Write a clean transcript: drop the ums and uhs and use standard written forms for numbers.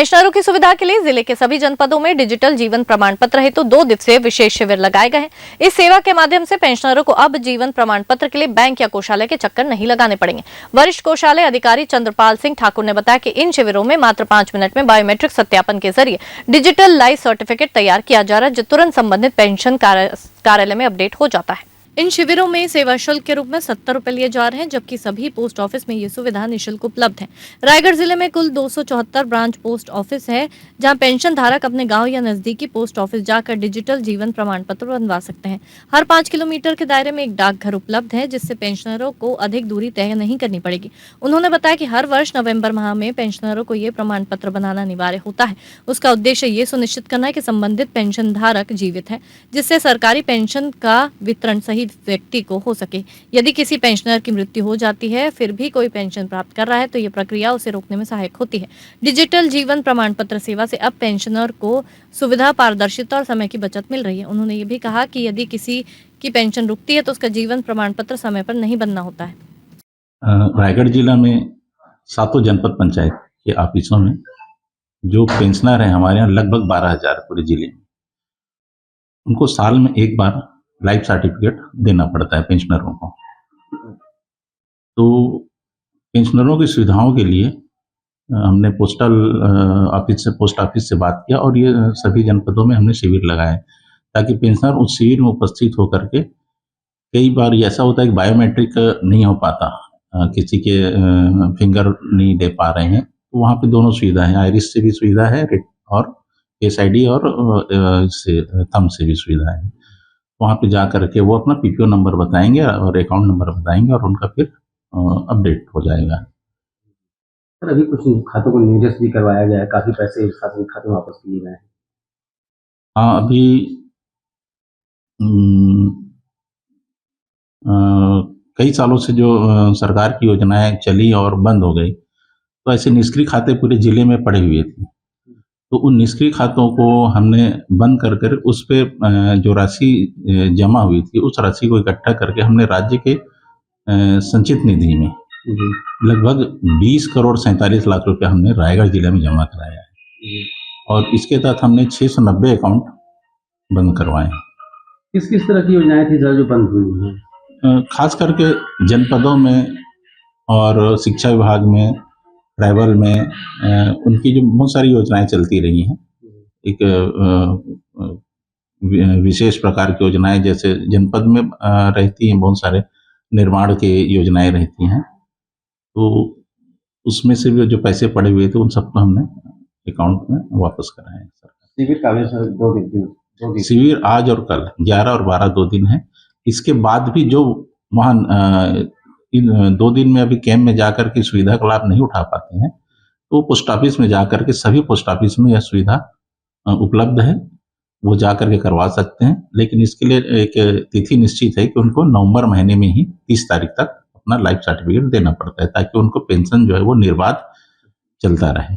पेंशनरों की सुविधा के लिए जिले के सभी जनपदों में डिजिटल जीवन प्रमाण पत्र हेतु 2 दिवसीय विशेष शिविर लगाए गए हैं। इस सेवा के माध्यम से पेंशनरों को अब जीवन प्रमाण पत्र के लिए बैंक या कोषालय के चक्कर नहीं लगाने पड़ेंगे। वरिष्ठ कोषालय अधिकारी चंद्रपाल सिंह ठाकुर ने बताया कि इन शिविरों में मात्र 5 मिनट में बायोमेट्रिक सत्यापन के जरिए डिजिटल लाइफ सर्टिफिकेट तैयार किया जा रहा है, जो तुरंत संबंधित पेंशन कार्यालय में अपडेट हो जाता है। इन शिविरों में सेवा शुल्क के रूप में 70 रुपए लिए जा रहे हैं, जबकि सभी पोस्ट ऑफिस में ये सुविधा निःशुल्क उपलब्ध है। रायगढ़ जिले में कुल 274 ब्रांच पोस्ट ऑफिस है, जहां पेंशन धारक अपने गांव या नजदीकी पोस्ट ऑफिस जाकर डिजिटल जीवन प्रमाण पत्र बनवा सकते हैं। हर 5 किलोमीटर के दायरे में एक डाकघर उपलब्ध है, जिससे पेंशनरों को अधिक दूरी तय नहीं करनी पड़ेगी। उन्होंने बताया कि हर वर्ष नवम्बर माह में पेंशनरों को ये प्रमाण पत्र बनाना अनिवार्य होता है। उसका उद्देश्य ये सुनिश्चित करना है कि संबंधित पेंशन धारक जीवित है, जिससे सरकारी पेंशन का वितरण सही व्यक्ति को हो सके। यदि किसी पेंशनर की मृत्यु हो जाती है फिर भी कोई पेंशन प्राप्त कर रहा है तो ये प्रक्रिया उसे रोकने में सहायक होती है। डिजिटल जीवन प्रमाण पत्र सेवा से अब पेंशनर को सुविधा, पारदर्शिता और समय की बचत मिल रही है। उन्होंने ये भी कहा कि यदि किसी की पेंशन रुकती है तो उसका जीवन प्रमाण पत्र समय पर नहीं बनना होता है। रायगढ़ जिला में 7 जनपद पंचायत के ऑफिसों में जो पेंशनर हैं हमारे यहाँ लगभग 12,000 पूरे जिले में, उनको साल में एक बार लाइफ सर्टिफिकेट देना पड़ता है पेंशनरों को। तो पेंशनरों की सुविधाओं के लिए हमने पोस्ट ऑफिस से बात किया और ये सभी जनपदों में हमने शिविर लगाए ताकि पेंशनर उस शिविर में उपस्थित होकर के, कई बार ऐसा होता है कि बायोमेट्रिक नहीं हो पाता, किसी के फिंगर नहीं दे पा रहे हैं, तो वहाँ पे दोनों सुविधा है, आइरिस से भी सुविधा है और फेस आईडी और थंब से भी सुविधा है। वहाँ पे जा करके वो अपना पीपीओ नंबर बताएंगे और अकाउंट नंबर बताएंगे और उनका फिर अपडेट हो जाएगा। सर, अभी कुछ खातों को निर्देश भी करवाया गया है, काफी पैसे शासन खाते में वापस किए गए हैं। हाँ, अभी कई सालों से जो सरकार की योजनाएं चली और बंद हो गई, तो ऐसे निष्क्रिय खाते पूरे जिले में पड़े हुए थे। तो उन निष्क्रिय खातों को हमने बंद कर उस पे जो राशि जमा हुई थी उस राशि को इकट्ठा करके हमने राज्य के संचित निधि में लगभग 20 करोड़ 47 लाख रुपया हमने रायगढ़ जिले में जमा कराया है और इसके तहत हमने 690 अकाउंट बंद करवाए हैं। किस किस तरह की योजनाएं थी सर जो बंद हुई हैं? खास करके जनपदों में और शिक्षा विभाग में, ट्राइबल में उनकी जो बहुत सारी योजनाएं चलती रही हैं। एक विशेष प्रकार की योजनाएं जैसे जनपद में रहती हैं, बहुत सारे निर्माण की योजनाएं रहती हैं, तो उसमें से भी जो पैसे पड़े हुए थे उन सबको हमने अकाउंट में वापस कराए हैं। शिविर का 2 दिन शिविर आज और कल 11 और 12 2 दिन है। इसके बाद भी जो वहाँ इन 2 दिन में अभी कैंप में जाकर के सुविधा का लाभ नहीं उठा पाते हैं, तो पोस्ट ऑफिस में जाकर के सभी पोस्ट ऑफिस में यह सुविधा उपलब्ध है, वो जाकर के करवा सकते हैं। लेकिन इसके लिए एक तिथि निश्चित है कि उनको नवंबर महीने में ही 30 तारीख तक अपना लाइफ सर्टिफिकेट देना पड़ता है ताकि उनको पेंशन जो है वो निर्बाध चलता रहे।